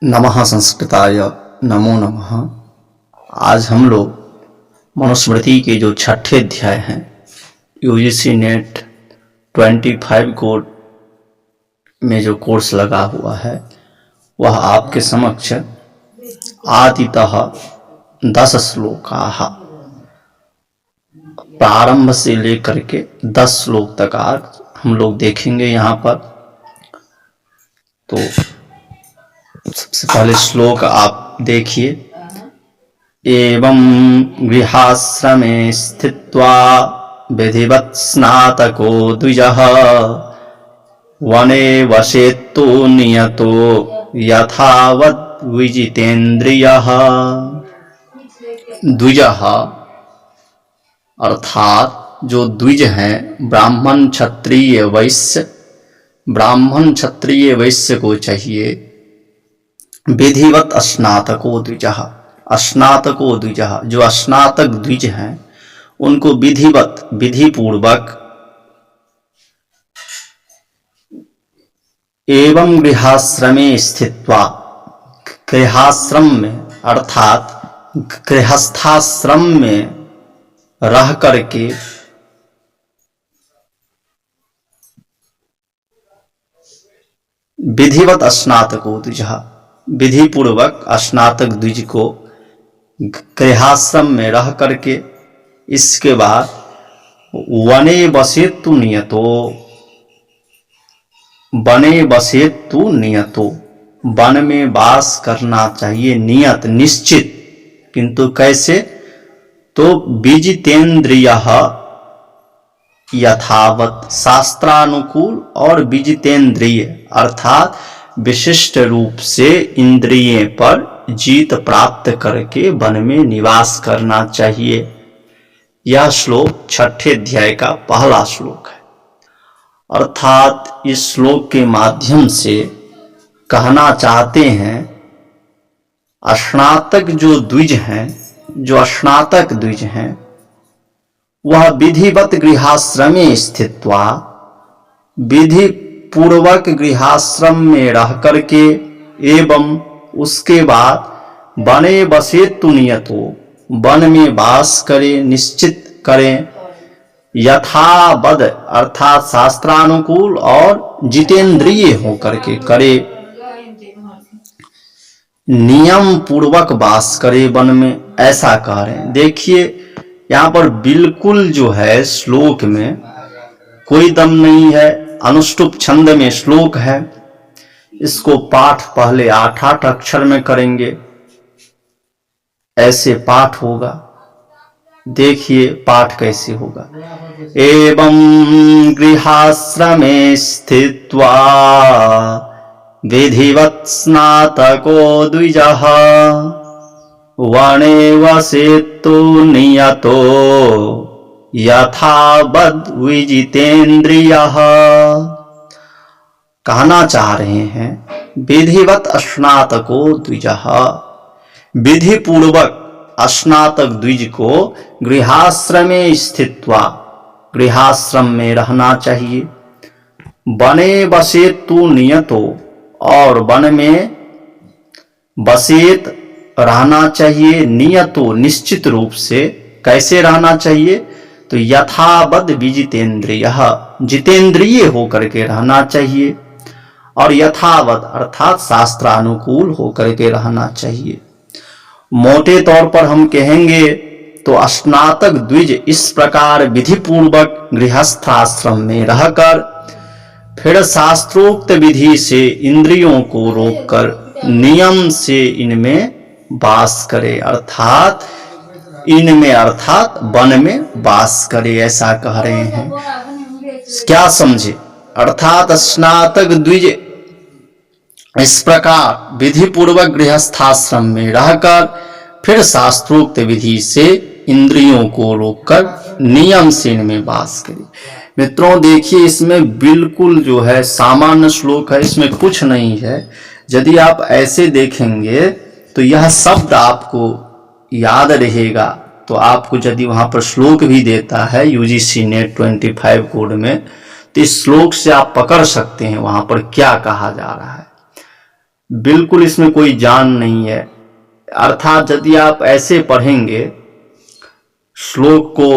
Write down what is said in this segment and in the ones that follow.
नमः संस्कृताय नमो नमः। आज हम लोग मनुस्मृति के जो छठे अध्याय हैं यूजीसी नेट 25 कोड में जो कोर्स लगा हुआ है वह आपके समक्ष आदितः 10 श्लोकाः प्रारंभ से लेकर के 10 श्लोक तक आज हम लोग देखेंगे। यहाँ पर तो सबसे पहले श्लोक आप देखिए। एवं गृहाश्रमे स्थित्वा विधिवत् स्नातको द्विजः वने वसेत्तु नियतो यथावत् विजितेन्द्रियः। द्विजः अर्थात जो द्विज हैं ब्राह्मण क्षत्रिय वैश्य। ब्राह्मण क्षत्रिय वैश्य को चाहिए विधिवत स्नातको द्विजः। स्नातको द्विजः जो स्नातक द्विज हैं उनको विधिवत विधि पूर्वक एवं गृहाश्रमे स्थित्वा गृहाश्रम में अर्थात गृहस्थाश्रम में रह करके विधिवत स्नातको द्विजः विधि पूर्वक स्नातक द्विज को गृहाश्रम में रह करके इसके बाद वने बसेतु नियतो। वने बसेतु नियतो वन में वास करना चाहिए नियत निश्चित। किंतु कैसे? तो विजितेन्द्रियः यथावत शास्त्रानुकूल और विजितेन्द्रिय अर्थात विशिष्ट रूप से इंद्रिय पर जीत प्राप्त करके वन में निवास करना चाहिए। यह श्लोक छठे अध्याय का पहला श्लोक है। अर्थात इस श्लोक के माध्यम से कहना चाहते हैं स्नातक जो द्विज हैं जो स्नातक द्विज हैं वह विधिवत गृहाश्रमे स्थित्वा विधि पूर्वक गृहाश्रम में रह करके एवं उसके बाद वने बसेतु नियतो वन में वास करे निश्चित करें यथावद अर्थात शास्त्रानुकूल और जितेंद्रिय होकर के करे नियम पूर्वक वास करे वन में, ऐसा कह रहे हैं। देखिए यहाँ पर बिल्कुल जो है श्लोक में कोई दम नहीं है। अनुष्टुप छंद में श्लोक है। इसको पाठ पहले 8-8 अक्षर में करेंगे, ऐसे पाठ होगा। देखिए पाठ कैसे होगा। एवं गृहाश्रमे स्थित्वा विधिवत् स्नातको द्विजः वने वसेत्तु नियतो यथावत् विजितेन्द्रियः। कहना चाह रहे हैं विधिवत स्नातको द्विजः विधि पूर्वक स्नातक द्विज को गृहाश्रमे स्थित्वा गृहाश्रम में रहना चाहिए। वने वसेत्तु नियतो और वन में बसेत रहना चाहिए नियतो निश्चित रूप से। कैसे रहना चाहिए? तो यथावद विजितेन्द्रियः जितेंद्रिय होकर के रहना चाहिए और यथावद अर्थात शास्त्रानुकूल होकर के रहना चाहिए। मोटे तौर पर हम कहेंगे तो स्नातक द्विज इस प्रकार विधि पूर्वक गृहस्थाश्रम में रहकर फिर शास्त्रोक्त विधि से इंद्रियों को रोककर नियम से इनमें वास करे अर्थात इनमें अर्थात वन में वास करे, ऐसा कह रहे हैं। क्या समझे? अर्थात स्नातक द्विज इस प्रकार विधि पूर्वक गृहस्थाश्रम में रहकर फिर शास्त्रोक्त विधि से इंद्रियों को रोककर नियम से इनमें वास करे। मित्रों देखिए इसमें बिल्कुल जो है सामान्य श्लोक है, इसमें कुछ नहीं है। यदि आप ऐसे देखेंगे तो यह शब्द आपको याद रहेगा। तो आपको यदि वहां पर श्लोक भी देता है यूजीसी नेट 25 कोड में तो इस श्लोक से आप पकड़ सकते हैं वहां पर क्या कहा जा रहा है। बिल्कुल इसमें कोई जान नहीं है। अर्थात यदि आप ऐसे पढ़ेंगे श्लोक को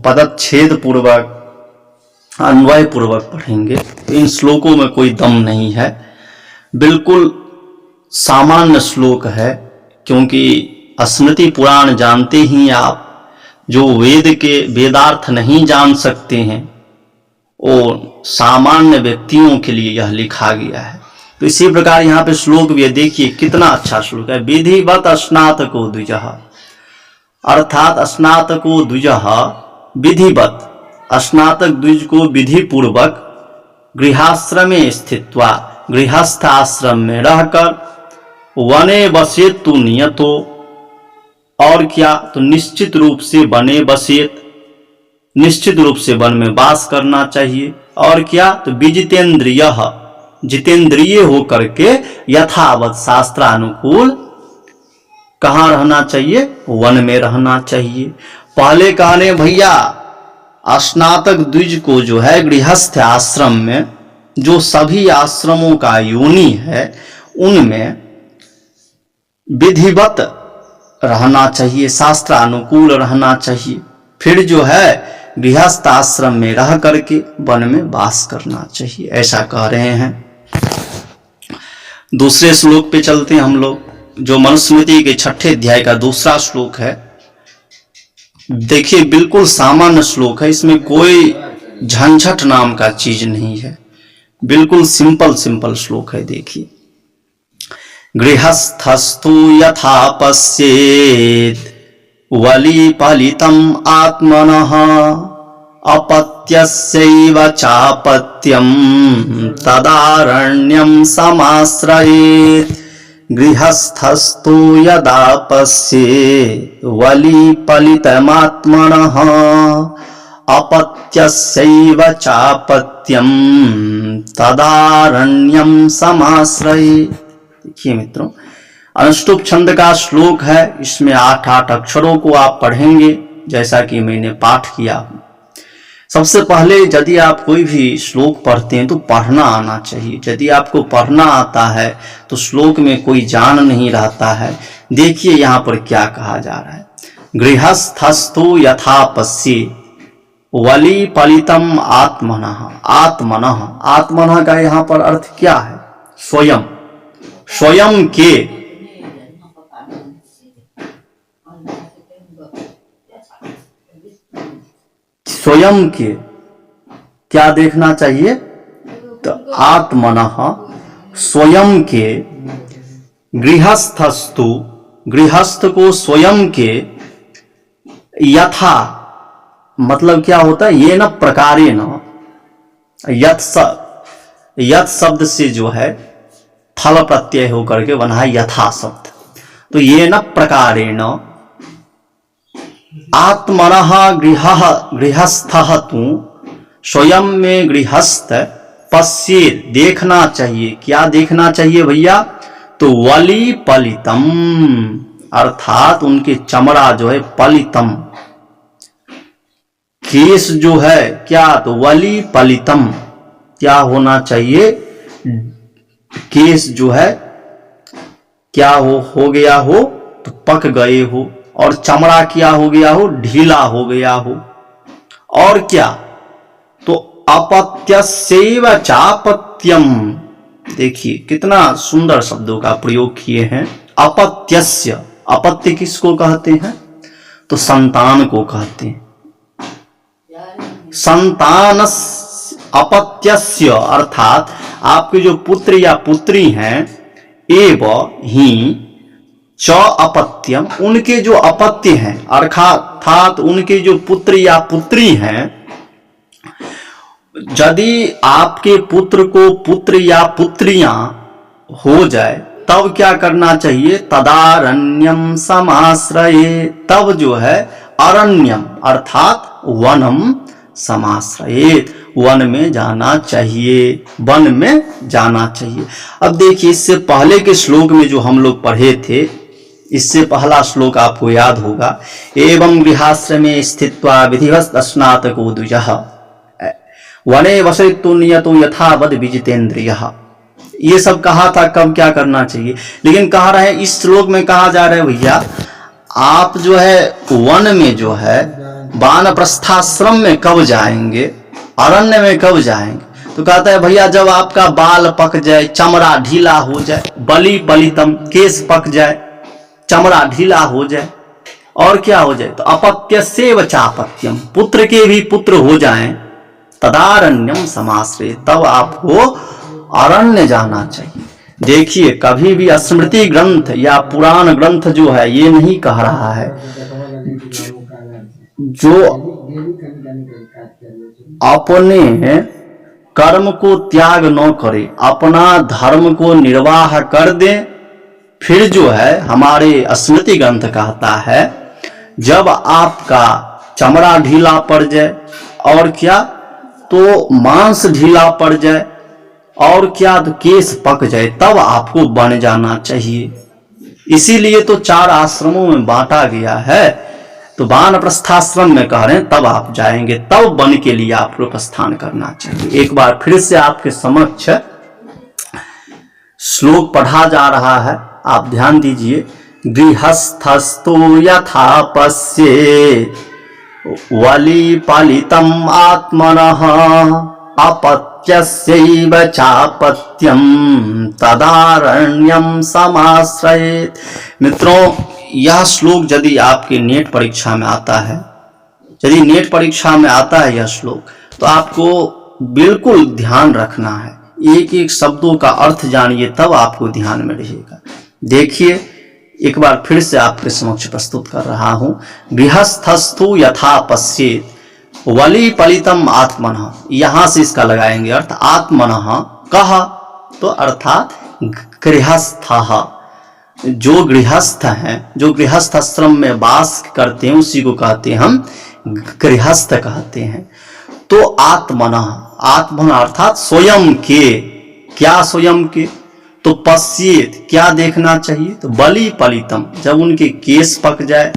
पदच्छेद पूर्वक अन्वय पूर्वक पढ़ेंगे तो इन श्लोकों में कोई दम नहीं है, बिल्कुल सामान्य श्लोक है। क्योंकि स्मृति पुराण जानते ही आप, जो वेद के वेदार्थ नहीं जान सकते हैं वो सामान्य व्यक्तियों के लिए यह लिखा गया है। तो इसी प्रकार यहाँ पे श्लोक भी देखिए कितना अच्छा श्लोक है। विधिवत स्नातको द्विजः, अर्थात स्नातको द्विजः विधिवत, स्नातक द्विज को विधि पूर्वक गृहाश्रमे स्थित्वा, गृहस्थ आश्रम में रहकर, वने बसेत तु नियतो, और क्या तो निश्चित रूप से बने बसेत, निश्चित रूप से वन में वास करना चाहिए। और क्या तो विजितेंद्रिय, जितेंद्रिय होकर के यथावत शास्त्रानुकूल कहाँ रहना चाहिए, वन में रहना चाहिए। पहले कहने भैया स्नातक द्विज को जो है गृहस्थ आश्रम में, जो सभी आश्रमों का योनि है उनमें विधिवत रहना चाहिए, शास्त्रानुकूल रहना चाहिए। फिर जो है गृहस्थ आश्रम में रह करके वन में वास करना चाहिए, ऐसा कह रहे हैं। दूसरे श्लोक पे चलते हैं हम लोग, जो मनुस्मृति के 6ठे अध्याय का दूसरा श्लोक है। देखिए बिल्कुल सामान्य श्लोक है, इसमें कोई झंझट नाम का चीज नहीं है, बिल्कुल सिंपल सिंपल श्लोक है। देखिए, गृहस्थस्तु यथा पश्येत् वलिपलितम् आत्मनः अपत्यस्यैव चापत्यं तदारण्यं समाश्रयेत्। गृहस्थस्तु यदा पश्येत् वलिपलितमात्मनः अपत्यस्यैव चापत्यं तदारण्यं समाश्रयेत्। देखिए मित्रों, अनुष्टुप छंद का श्लोक है, इसमें 8 अक्षरों को आप पढ़ेंगे जैसा कि मैंने पाठ किया। सबसे पहले यदि आप कोई भी श्लोक पढ़ते हैं तो पढ़ना आना चाहिए। यदि आपको पढ़ना आता है तो श्लोक में कोई जान नहीं रहता है। देखिए यहाँ पर क्या कहा जा रहा है, गृहस्थस्तु यथा पश्येत् वली पलितम आत्मनः। आत्मनः, आत्मनः का यहाँ पर अर्थ क्या है, स्वयं, स्वयं के, स्वयं के क्या देखना चाहिए, तो आत्मनः स्वयं के, गृहस्थस्तु गृहस्थ को स्वयं के, यथा मतलब क्या होता है, ये न प्रकारे न, यथ शब्द से जो है फल प्रत्यय होकर के बना है यथा शब्द, तो ये न प्रकारेण आत्मनः गृहस्थः तु, स्वयं में गृहस्थ पश्येत् देखना चाहिए। क्या देखना चाहिए भैया, तो वली पलितम, अर्थात उनके चमड़ा जो है, पलितम केस जो है, क्या तो वली पलितम, क्या होना चाहिए, केस जो है क्या हो गया हो, तो पक गए हो, और चमड़ा क्या हो गया हो, ढीला हो गया हो। और क्या, तो अपत्यस्यैव चापत्यम, देखिए कितना सुंदर शब्दों का प्रयोग किए हैं। अपत्यस्य, अपत्य किसको कहते हैं, तो संतान को कहते हैं। संतान अपत्यस्य, अर्थात आपके जो पुत्र या पुत्री हैं, एव ही च अपत्यम, उनके जो अपत्य हैं, अर्थात उनके जो पुत्र या पुत्री हैं, यदि आपके पुत्र को पुत्र या पुत्रियां हो जाए तब क्या करना चाहिए, तदारण्यम समाश्रये, तब जो है अरण्यम अर्थात वनम समाश्रयेत, वन में जाना चाहिए, वन में जाना चाहिए। अब देखिए, इससे पहले के श्लोक में जो हम लोग पढ़े थे, इससे पहला श्लोक आपको याद होगा, एवं गृहाश्रमे स्थित्वा विधिवत स्नातको द्विजः वने वसेत्तु नियतो यथावद विजितेन्द्रियः। ये सब कहा था कब क्या करना चाहिए, लेकिन कह रहे हैं इस श्लोक में कहा जा रहा है भैया आप जो है वन में जो है वानप्रस्थाश्रम में कब जाएंगे, अरण्य में कब जाएंगे। तो कहता है भैया जब आपका बाल पक जाए, चमड़ा ढीला हो जाए, बलि बलितम केस पक जाए, चमड़ा ढीला हो जाए, और क्या हो जाए, तो अपत्य से वचापत्यम पुत्र के भी पुत्र हो जाएं, तदारण्यम समाश्रय तब आपको अरण्य जाना चाहिए। देखिए कभी भी स्मृति ग्रंथ या पुराण ग्रंथ जो है ये नहीं कह रहा है जो अपने कर्म को त्याग न करे, अपना धर्म को निर्वाह कर दे, फिर जो है हमारे स्मृति ग्रंथ कहता है जब आपका चमड़ा ढीला पड़ जाए और क्या तो मांस ढीला पड़ जाए और क्या तो केस पक जाए तब आपको वन जाना चाहिए। इसीलिए तो 4 आश्रमों में बांटा गया है। तो वानप्रस्थाश्रम में कह रहे हैं तब आप जाएंगे, तब वन के लिए आपको प्रस्थान करना चाहिए। एक बार फिर से आपके समक्ष श्लोक पढ़ा जा रहा है, आप ध्यान दीजिए। गृहस्थस्तु यथा पश्येत् वली पालितम आत्मनः अपत्यस्यैव चापत्यम तदारण्यम समाश्रयेत्। मित्रों यह श्लोक यदि आपके नेट परीक्षा में आता है, यदि नेट परीक्षा में आता है यह श्लोक, तो आपको बिल्कुल ध्यान रखना है, एक एक शब्दों का अर्थ जानिए तब आपको ध्यान में रहेगा। देखिए एक बार फिर से आपके समक्ष प्रस्तुत कर रहा हूं। गृहस्थस्तु यथा पश्येत् वली पलितम आत्मनः, यहां से इसका लगाएंगे अर्थ आत्मनः कह तो अर्थात गृहस्थः, जो गृहस्थ हैं, जो गृहस्थ आश्रम में वास करते हैं उसी को कहते हैं हम गृहस्थ कहते हैं। तो आत्मनः, आत्मनः अर्थात स्वयं के, क्या स्वयं के, तो पश्येत् क्या देखना चाहिए, तो बलि पलितम जब उनके केस पक जाए,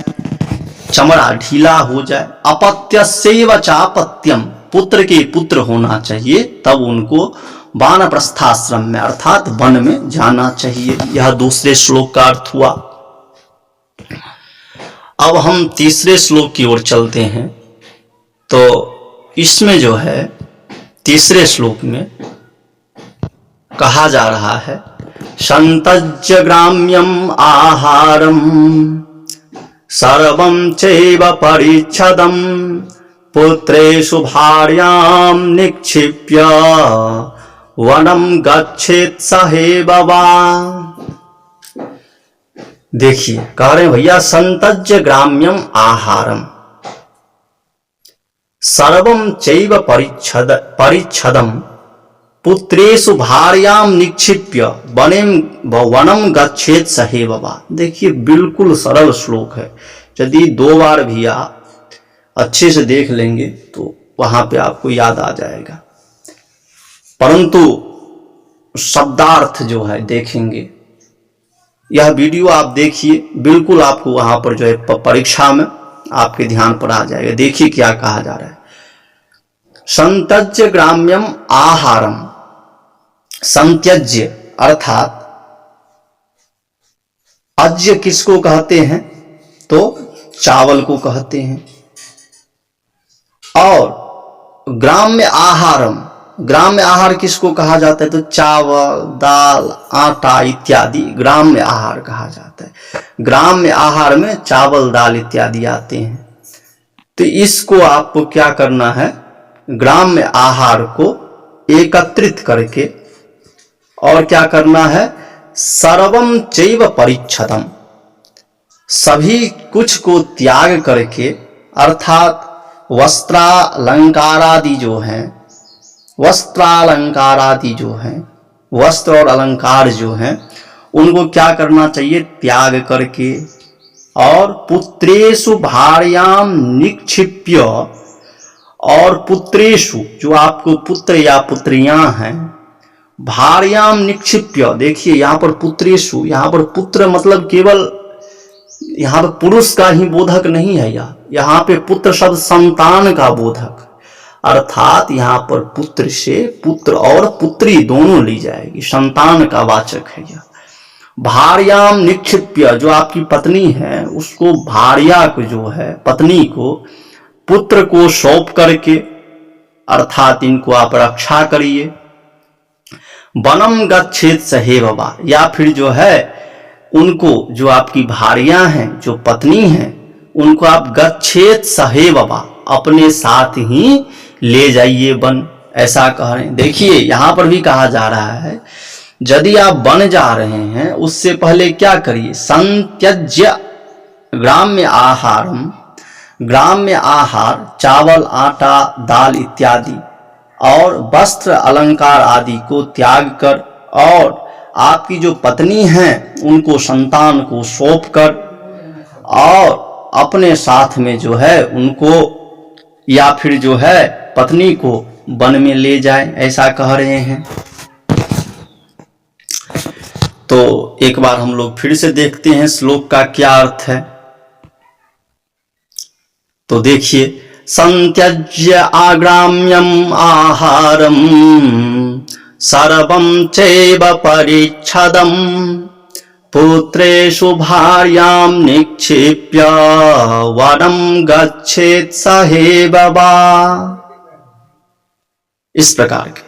चमड़ा ढीला हो जाए, अपत्यस्यैव चापत्यम पुत्र के पुत्र होना चाहिए, तब उनको वानप्रस्थाश्रम में अर्थात वन में जाना चाहिए। यह दूसरे श्लोक का अर्थ हुआ। अब हम तीसरे श्लोक की ओर चलते हैं। तो इसमें जो है तीसरे श्लोक में कहा जा रहा है संतज्य ग्राम्यम आहारम सर्वं चैव परिच्छदं पुत्रेषु भार्यां निक्षिप्य वनम गच्छेत् सहेव वा। देखिए कह रहे हैं भैया संतज्य ग्राम्यम आहारम सर्वं चैव परिच्छदं पुत्रेषु भार्यां निक्षिप्य वनम गच्छेत् सहेव वा। देखिए बिल्कुल सरल श्लोक है, यदि 2 बार भी आप अच्छे से देख लेंगे तो वहां पे आपको याद आ जाएगा, परंतु शब्दार्थ जो है देखेंगे। यह वीडियो आप देखिए, बिल्कुल आपको वहां पर जो है परीक्षा में आपके ध्यान पर आ जाएगा। देखिए क्या कहा जा रहा है, संत्यज्य ग्राम्यम आहारम। संत्यज्य अर्थात अज्य किसको कहते हैं, तो चावल को कहते हैं, और ग्राम्य आहारम, ग्राम्य आहार किसको कहा जाता है, तो चावल, दाल, आटा इत्यादि ग्राम्य आहार कहा जाता है। ग्राम्य आहार में चावल, दाल इत्यादि आते हैं। तो इसको आपको क्या करना है, ग्राम्य आहार को एकत्रित करके और क्या करना है, सर्वम चैव परिच्छदम, सभी कुछ को त्याग करके, अर्थात वस्त्रालंकारादि जो हैं, वस्त्रालंकारादि जो हैं, वस्त्र और अलंकार जो हैं, उनको क्या करना चाहिए, त्याग करके, और पुत्रेषु भार्यां निक्षिप्य, और पुत्रेषु जो आपको पुत्र या पुत्रियां हैं, भार्यां निक्षिप्य। देखिए यहां पर पुत्रेषु, यहां पर पुत्र मतलब केवल यहां पर पुरुष का ही बोधक नहीं है, यहां पे पुत्र शब्द संतान का बोधक, अर्थात यहाँ पर पुत्र से पुत्र और पुत्री दोनों ली जाएगी, संतान का वाचक है यह। भार्याम निक्षिप्य, जो आपकी पत्नी है उसको, भार्या को जो है पत्नी को, पुत्र को सौंप करके, अर्थात इनको आप रक्षा करिए। वनम गच्छेत सहेववा, या फिर जो है उनको, जो आपकी भार्या हैं, जो पत्नी हैं, उनको आप गच्छेत सहेववा, अपने साथ ही ले जाइए वन, ऐसा कह रहे हैं। देखिए यहाँ पर भी कहा जा रहा है यदि आप वन जा रहे हैं उससे पहले क्या करिए, संत्यज्य ग्राम्य आहारम, ग्राम्य आहार चावल आटा दाल इत्यादि और वस्त्र अलंकार आदि को त्याग कर, और आपकी जो पत्नी हैं उनको, संतान को सौंप कर, और अपने साथ में जो है उनको या फिर जो है पत्नी को वन में ले जाए, ऐसा कह रहे हैं। तो एक बार हम लोग फिर से देखते हैं श्लोक का क्या अर्थ है। तो देखिए, संत्यज्य आग्राम्यम आहारम सर्वं चैव परिच्छदं पुत्रेषु भार्यां निक्षिप्य वनं गच्छेत् सहेववा। इस प्रकार के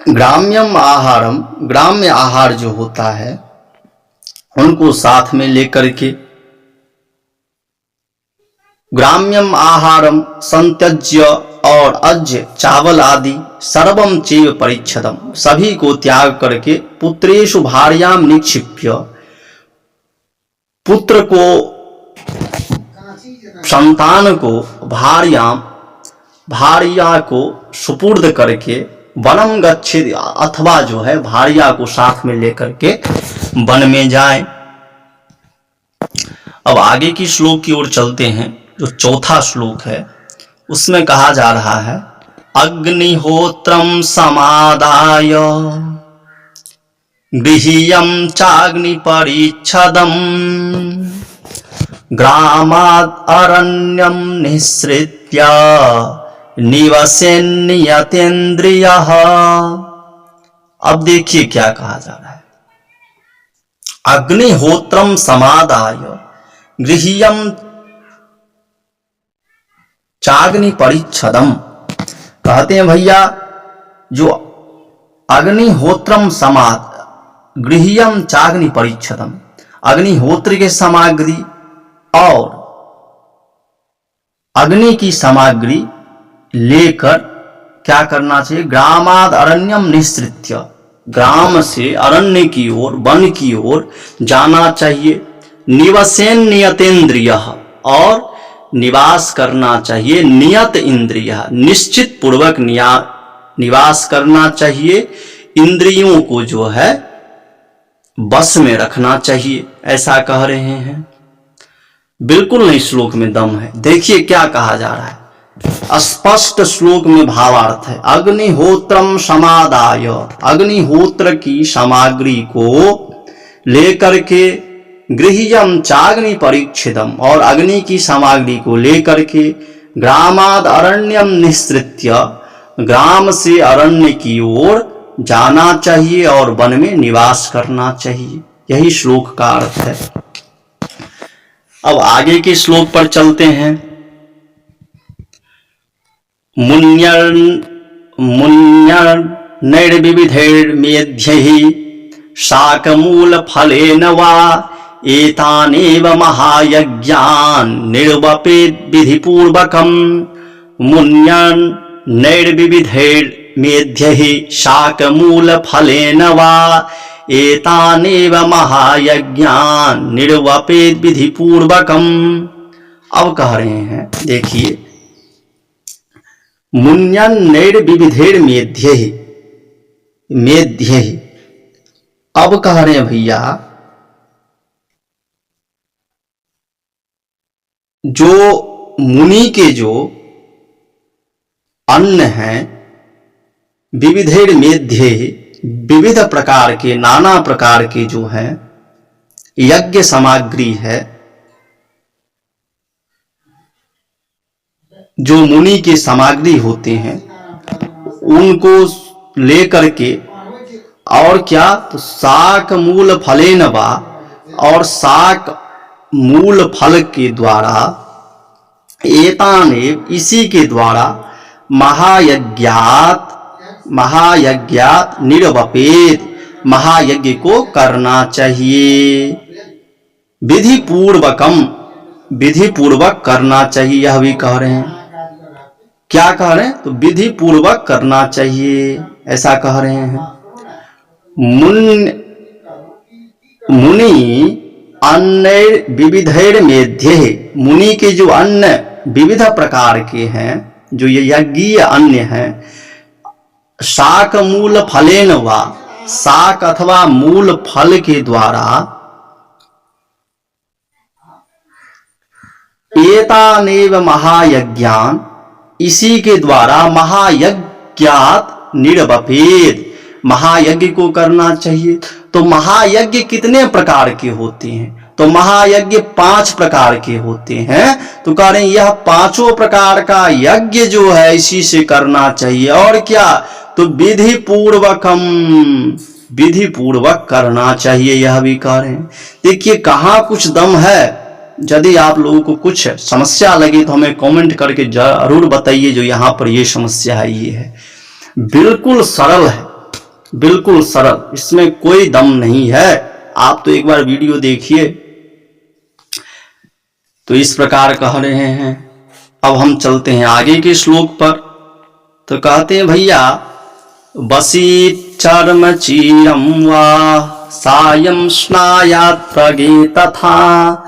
ग्राम्यम आहारम, ग्राम्य आहार जो होता है उनको साथ में लेकर के, ग्राम्यम आहारम संत्यज्य और अज्य चावल आदि, सर्वम चैव परिच्छदम सभी को त्याग करके, पुत्रेषु भार्याम निक्षिप्य पुत्र को, संतान को, भार्याम भार्या को सुपुर्द करके, वनम गच्छेत् अथवा जो है भार्या को साथ में लेकर के वन में जाए। अब आगे की श्लोक की ओर चलते हैं। जो चौथा श्लोक है उसमें कहा जा रहा है, अग्निहोत्रम समादाय गृह्यं चाग्नि परिच्छदं ग्रामाद् अरण्यं निःसृत्य निवसेन्नियतेन्द्रियः। अब देखिए क्या कहा जा रहा है, अग्निहोत्रम समादाय गृह्यं चाग्नि परिच्छदम। कहते हैं भैया, जो अग्निहोत्रम समाद गृह्यम चाग्नि परिच्छदम, अग्निहोत्र के सामग्री और अग्नि की सामग्री लेकर क्या करना चाहिए, ग्रामाद अरण्यम निःसृत्य, ग्राम से अरण्य की ओर, वन की ओर जाना चाहिए। निवसेन नियतेन्द्रियः, और निवास करना चाहिए, नियत इंद्रिय, निश्चित पूर्वक निवास करना चाहिए, इंद्रियों को जो है बस में रखना चाहिए, ऐसा कह रहे हैं। बिल्कुल नहीं श्लोक में दम है। देखिए क्या कहा जा रहा है, स्पष्ट श्लोक में भावार्थ है। अग्निहोत्रम समादाय, अग्निहोत्र की सामग्री को लेकर के, गृह्यम चाग्नि परिच्छिदम, और अग्नि की सामग्री को लेकर के, ग्रामाद अरण्यम निःसृत्य, ग्राम से अरण्य की ओर जाना चाहिए और वन में निवास करना चाहिए। यही श्लोक का अर्थ है। अब आगे के श्लोक पर चलते हैं। मुन्यर्नैर्विविधैर्मेध्यैः शाकमूल फलेन वा एतानेव महायज्ञान् निर्वपेद् विधिपूर्वकम्। मुन्यर्नैर्विविधैर्मेध्यैः शाकमूल फलेन वा एतानेव महायज्ञान् निर्वपेद् विधिपूर्वकम्। अब कह रहे हैं, देखिए, मुन्यर्नैर्विविधैर्मेध्यैः, मेध्यैः, अब कह रहे हैं भैया, जो मुनि के जो अन्न हैं, विविधैर मेध्ये, विविध प्रकार के, नाना प्रकार के जो हैं यज्ञ सामग्री है, जो मुनि के सामग्री होते हैं उनको लेकर के, और क्या, तो शाक मूल फलेन वा, और शाक मूल फल के द्वारा, एतानेव इसी के द्वारा, महायज्ञात निर्वपेद, महायज्ञ को करना चाहिए। विधि पूर्वक करना चाहिए, यह भी कह रहे हैं। क्या कह रहे हैं? तो विधि पूर्वक करना चाहिए, ऐसा कह रहे हैं। मुनि अन्न विविधैर मेध्ये, मुनि के जो अन्न विविध प्रकार के हैं, जो ये यज्ञीय अन्न हैं, शाक मूल फलेन वा, शाक अथवा मूल फल के द्वारा, एतानेव महायज्ञान, इसी के द्वारा, महायज्ञात निर्वपेद, महायज्ञ को करना चाहिए। तो महायज्ञ कितने प्रकार के होते हैं? तो महायज्ञ 5 प्रकार के होते हैं। तो कह रहे हैं यह 5 प्रकार का यज्ञ जो है इसी से करना चाहिए। और क्या? तो विधि पूर्वक करना चाहिए, यह भी कह रहे हैं। देखिए कहाँ कुछ दम है। यदि आप लोगों को कुछ समस्या लगे तो हमें कमेंट करके जरूर बताइए, जो यहाँ पर ये समस्या है, ये है। बिल्कुल सरल है, बिल्कुल सरल, इसमें कोई दम नहीं है। आप तो एक बार वीडियो देखिए। तो इस प्रकार कह रहे हैं। अब हम चलते हैं आगे के श्लोक पर। तो कहते हैं भैया, वसीत चर्म चीरम वा सायं स्नायात् प्रगे तथा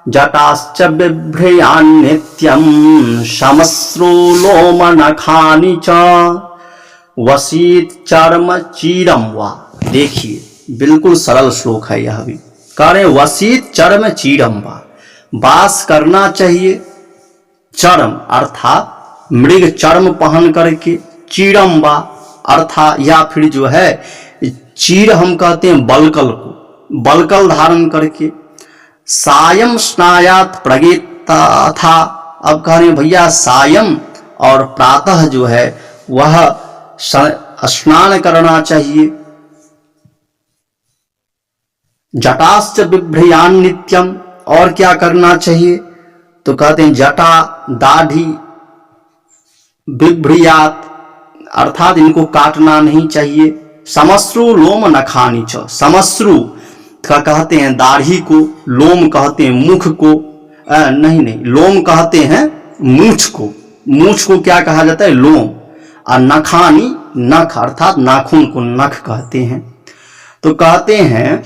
जटाश्च बिभ्रयान् नित्यं शमश्रु लोम नखानि च वसीत चर्म चीरम वा। देखिए बिल्कुल सरल श्लोक है यह भी। कह रहे वसीत चर्म चीरम वा, वास करना चाहिए चर्म अर्थात मृग चर्म पहन करके, चीरम वा अर्थात या फिर जो है चीर हम कहते हैं बलकल को, बलकल धारण करके, सायं स्नायात प्रगेता था। अब कह रहे भैया सायं और प्रातः जो है वह स्नान करना चाहिए। जटाश्च बिभ्रयान् नित्यम, और क्या करना चाहिए? तो कहते हैं जटा दाढ़ी, बिभ्रयात अर्थात इनको काटना नहीं चाहिए। समश्रु लोम नखानि च, समश्रु का कहते हैं दाढ़ी को, लोम कहते हैं मुख को, नहीं लोम कहते हैं मूछ को, मूछ को क्या कहा जाता है? लोम। और नखानी, नख अर्थात नाखून को नख कहते हैं। तो कहते हैं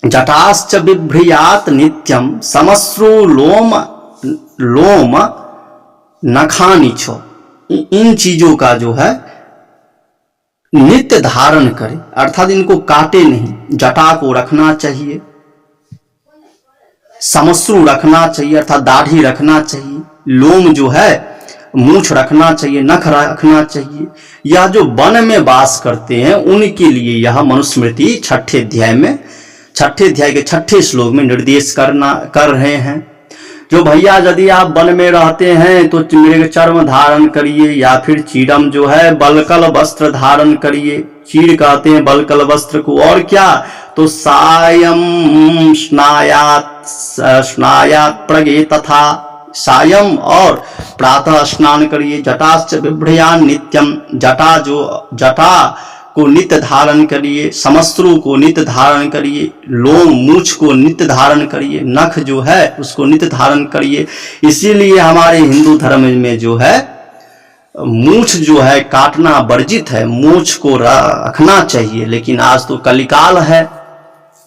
जटाश्च बिभ्रयात् नित्यम समश्रु लोम नखानि च, इन चीजों का जो है नित्य धारण करे, अर्थात इनको काटे नहीं। जटा को रखना चाहिए, समश्रु रखना चाहिए अर्थात दाढ़ी रखना चाहिए, लोम जो है मूछ रखना चाहिए, नख रखना चाहिए। यह जो वन में वास करते हैं उनके लिए यह मनुस्मृति 6ठे अध्याय में, 6ठे अध्याय के 6ठे श्लोक में निर्देश कर रहे हैं। जो भैया यदि आप वन में रहते हैं तो मृग चर्म धारण करिए, या फिर चीरम जो है बलकल वस्त्र धारण करिए। चीर कहते हैं बलकल वस्त्र को। और क्या? तो सायं स्नायात् प्रगे तथा, सायं और प्रातः स्नान करिए। जटाश्च बिभ्रयान् नित्यम, जटा को नित्य धारण करिए, समश्रु को नित्य धारण करिए, लोम मूछ को नित्य धारण करिए, नख जो है उसको नित्य धारण करिए। इसीलिए हमारे हिंदू धर्म में जो है मूछ जो है काटना वर्जित है, मूछ को रखना चाहिए। लेकिन आज तो कलिकाल है,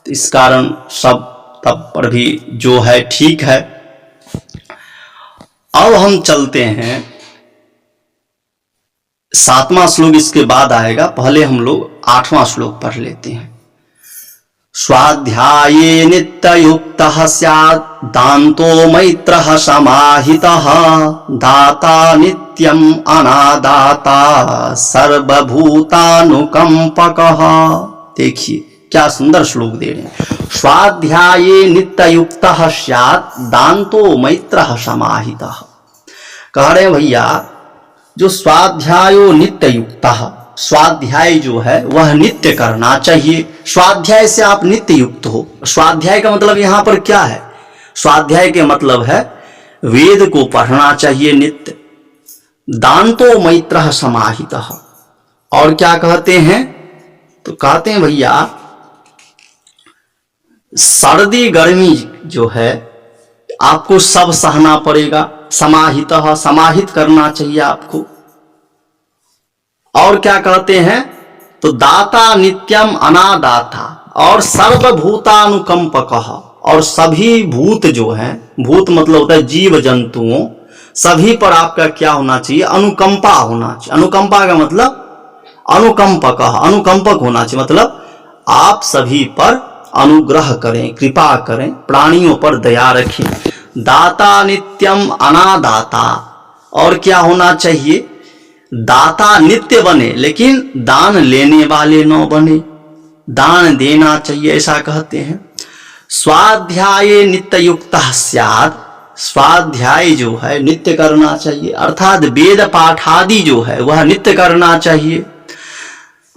इस कारण सब तब पर भी जो है ठीक है। अब हम चलते हैं 7वां श्लोक इसके बाद आएगा, पहले हम लोग 8वां श्लोक पढ़ लेते हैं। स्वाध्याये नित्ययुक्तः स्यात् दान्तो मैत्रः समाहितः दाता नित्यम् अनादाता सर्वभूतानुकंपकः। देखिए क्या सुंदर श्लोक दे रहे हैं। स्वाध्याये नित्ययुक्तः स्यात् दान्तो मैत्रः समाहितः, कह रहे भैया जो स्वाध्यायो नित्य युक्ता, स्वाध्याय जो है वह नित्य करना चाहिए। स्वाध्याय से आप नित्य युक्त हो। स्वाध्याय का मतलब यहां पर क्या है? स्वाध्याय के मतलब है वेद को पढ़ना चाहिए नित्य। दांतो मैत्रः समाहितः। और क्या कहते हैं? तो कहते हैं भैया सर्दी गर्मी जो है आपको सब सहना पड़ेगा। समाहितः, समाहित करना चाहिए आपको। और क्या कहते हैं? तो दाता नित्यम अनादाता और सर्वभूतानुकंपकः, और सभी भूत जो हैं, भूत मतलब होता है जीव जंतुओं, सभी पर आपका क्या होना चाहिए? अनुकंपा होना चाहिए। अनुकंपा का मतलब अनुकंपकः, अनुकंपक होना चाहिए, मतलब आप सभी पर अनुग्रह करें, कृपा करें, प्राणियों पर दया रखें। दाता नित्यम अनादाता, और क्या होना चाहिए? दाता नित्य बने लेकिन दान लेने वाले न बने, दान देना चाहिए, ऐसा कहते हैं। स्वाध्याय नित्य युक्तः स्यात्, स्वाध्याय जो है नित्य करना चाहिए, अर्थात वेद पाठ आदि जो है वह नित्य करना चाहिए।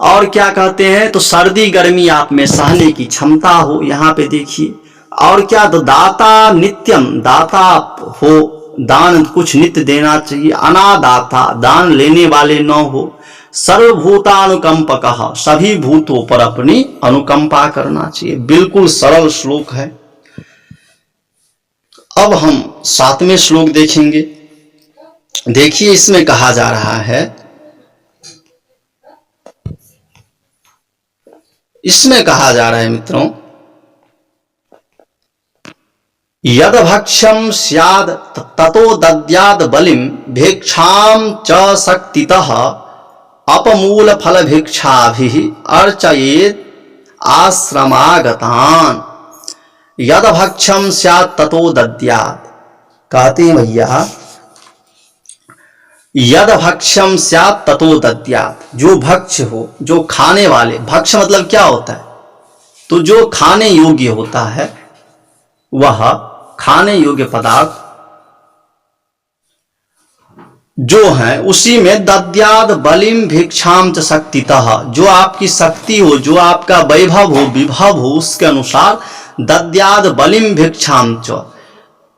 और क्या कहते हैं? तो सर्दी गर्मी आप में सहने की क्षमता हो, यहाँ पे देखिए। और क्या? तो दाता नित्यम, दाता हो, दान कुछ नित्य देना चाहिए। अनादाता, दान लेने वाले न हो। सर्वभूतानुकंपकः, सभी भूतों पर अपनी अनुकंपा करना चाहिए। बिल्कुल सरल श्लोक है। अब हम 7वें श्लोक देखेंगे। देखिए इसमें कहा जा रहा है, इसमें कहा जा रहा है मित्रों, यद भक्ष्यम स्याद ततो दद्याद बलिम भिक्षाम च शक्तितः अपमूल फल भिक्षाभिः अर्चयेत् आश्रमागतान। यद भक्ष्यम स्याद ततो दद्याद, कहते हैं भैया यद भक्ष्यम स्यात् ततो दद्यात्, जो भक्ष्य हो, जो खाने वाले, भक्ष्य मतलब क्या होता है? तो जो खाने योग्य होता है वह खाने योग्य पदार्थ जो है उसी में दद्याद बलिम भिक्षाम च शक्तितः, जो आपकी शक्ति हो, जो आपका वैभव हो, विभव हो, उसके अनुसार दद्याद बलिम भिक्षाम च,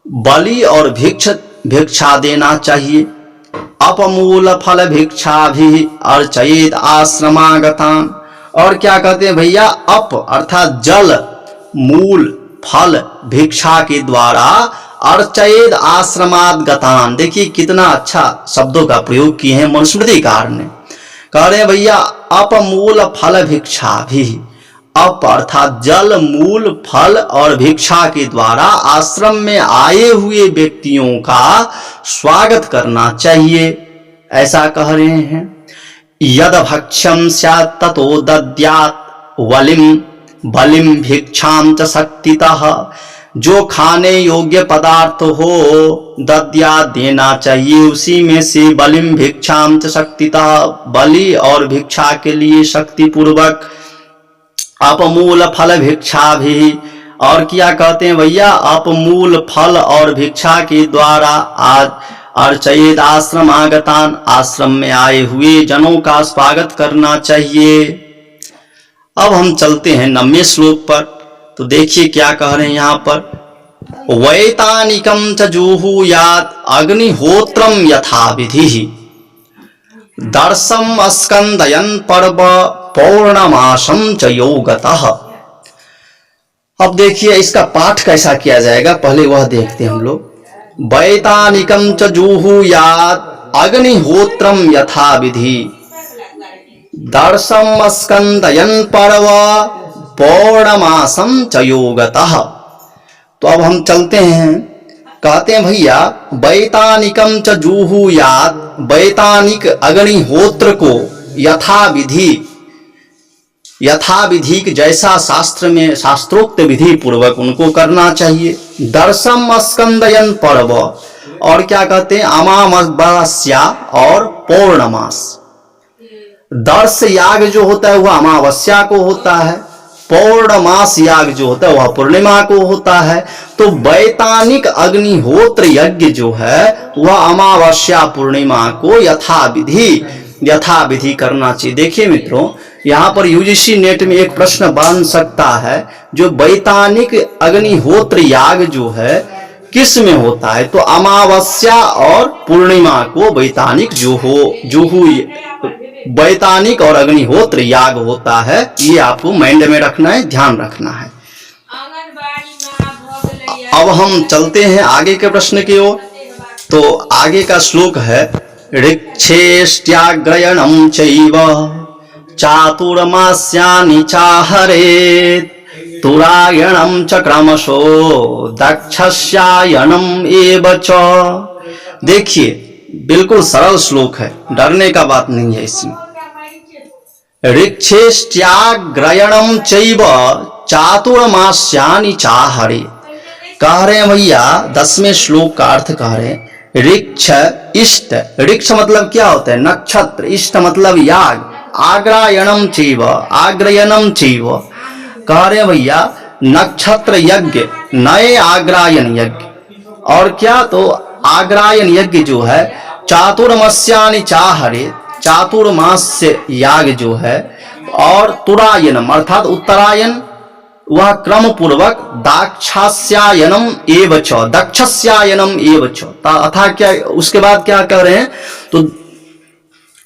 बलि और भिक्षा देना चाहिए। अपमूल फल भिक्षा भी अर्चयेत आश्रमागतान। और क्या कहते हैं भैया? अप अर्थात जल, मूल, फल, भिक्षा के द्वारा अर्चयेत आश्रमागतान। देखिए कितना अच्छा शब्दों का प्रयोग किए हैं मनुस्मृतिकार ने। कह रहे हैं भैया अपमूल फल भिक्षा भी, अप अर्थात जल, मूल, फल और भिक्षा के द्वारा आश्रम में आए हुए व्यक्तियों का स्वागत करना चाहिए, ऐसा कह रहे हैं। यद भक्ष्यम स्यात् ततो दद्यात् वलिम बलिम भिक्षाम च शक्तितः, जो खाने योग्य पदार्थ हो दद्या देना चाहिए, उसी में से बलिम भिक्षाम च शक्तितः, बलि और भिक्षा के लिए शक्ति पूर्वक। अपमूल फल भिक्षा भी, और क्या कहते हैं भैया? अपमूल फल और भिक्षा के द्वारा आज अर्चयेत आश्रम आगतान, आश्रम में आए हुए जनों का स्वागत करना चाहिए। अब हम चलते हैं 9वें श्लोक पर। तो देखिए क्या कह रहे हैं यहाँ पर, वैतानिकम च जुहुयात् अग्निहोत्रम यथा विधि दर्शम स्कंदयन पर्व पौर्णमासम च योगतः। अब देखिए इसका पाठ कैसा किया जाएगा, पहले वह देखते हैं हम लोग। वैतानिकम च जुहुयात् अग्निहोत्रम यथा विधि दर्शम स्कंदयन पर्व पौर्णमासम च योगतः। तो अब हम चलते हैं, कहते हैं भैया वैतानिकम च जुहुयात्, वैतानिक अग्निहोत्र को यथा विधि, यथा विधि जैसा शास्त्र में शास्त्रोक्त विधि पूर्वक उनको करना चाहिए। दर्शम स्कंदयन पर्व, और क्या कहते हैं? अमावस्या और पौर्णमास। दर्श याग जो होता है वह अमावस्या को होता है, पौर्णमास याग जो होता है वह पूर्णिमा को होता है। तो वैतानिक अग्निहोत्र यज्ञ जो है वह अमावस्या पूर्णिमा को यथाविधि करना चाहिए। देखिए मित्रों, यहाँ पर यूजीसी नेट में एक प्रश्न बन सकता है, जो वैतानिक अग्निहोत्र याग जो है किस में होता है? तो अमावस्या और पूर्णिमा को वैतानिक और अग्निहोत्र याग होता है। ये आपको माइंड में रखना है, ध्यान रखना है। अब हम चलते हैं आगे के प्रश्न की ओर। तो आगे का श्लोक है, ऋक्षेष्ट्याग्रयणं चैव चातुर्मास्यानि चाहरेत् तुरायणं च क्रमशो दक्षस्यायनम् एव च। देखिए, बिल्कुल सरल श्लोक है, डरने का बात नहीं है इसमें। ऋक्षेष्ट्याग्रयणं चैव चातुर्मास्यानि चाहरेत्, कह रहे हैं भैया 10वें श्लोक का अर्थ कह रहे हैं। ऋक्ष इष्ट, ऋक्ष मतलब क्या होता है? नक्षत्र, इष्ट मतलब याग, आग्रायणम चैव, कह रहे भैया नक्षत्र यज्ञ, नए आग्रायन यज्ञ। और क्या? तो आग्रायन यज्ञ जो है चातुर्मास्यानि चाहरेत्, चातुर्मास्य याग जो है, और तुरायनम अर्थात उत्तरायण वह क्रम पूर्वक दाक्षस्यायनम एव च, दक्षस्यायनम एव च, अथा क्या उसके बाद क्या कर रहे हैं? तो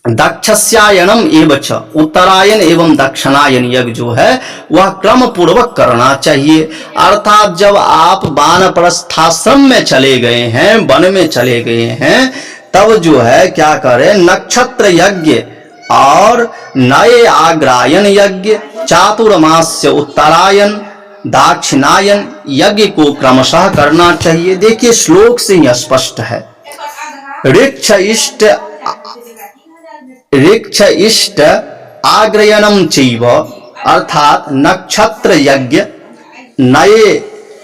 दक्षस्यायनम एव च, उत्तरायण एवं दक्षिणायन यज्ञ जो है वह क्रम पूर्वक करना चाहिए। अर्थात जब आप वानप्रस्थाश्रम में चले गए हैं, वन में चले गए हैं, तब जो है क्या करें? नक्षत्र यज्ञ और नए आग्रायन यज्ञ, चातुर्मास्य उत्तरायण दक्षिणायन यज्ञ को क्रमशः करना चाहिए। देखिए श्लोक से ही स्पष्ट है। ऋक्ष इष्ट आग्रयणम चैव, अर्थात नक्षत्र यज्ञ, नए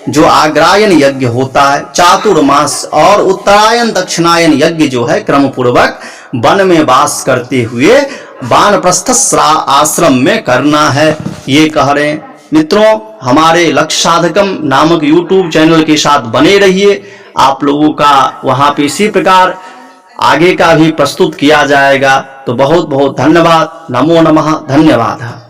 जो आग्रायन यज्ञ होता है, चातुर्मास और उत्तरायण दक्षिणायन यज्ञ जो है क्रम पूर्वक वन में वास करते हुए वानप्रस्थ आश्रम में करना है, ये कह रहे हैं। मित्रों, हमारे लक्ष्य साधकम नामक YouTube चैनल के साथ बने रहिए। आप लोगों का वहां पे इसी प्रकार आगे का भी प्रस्तुत किया जाएगा। तो बहुत बहुत धन्यवाद। नमो नमः। धन्यवाद।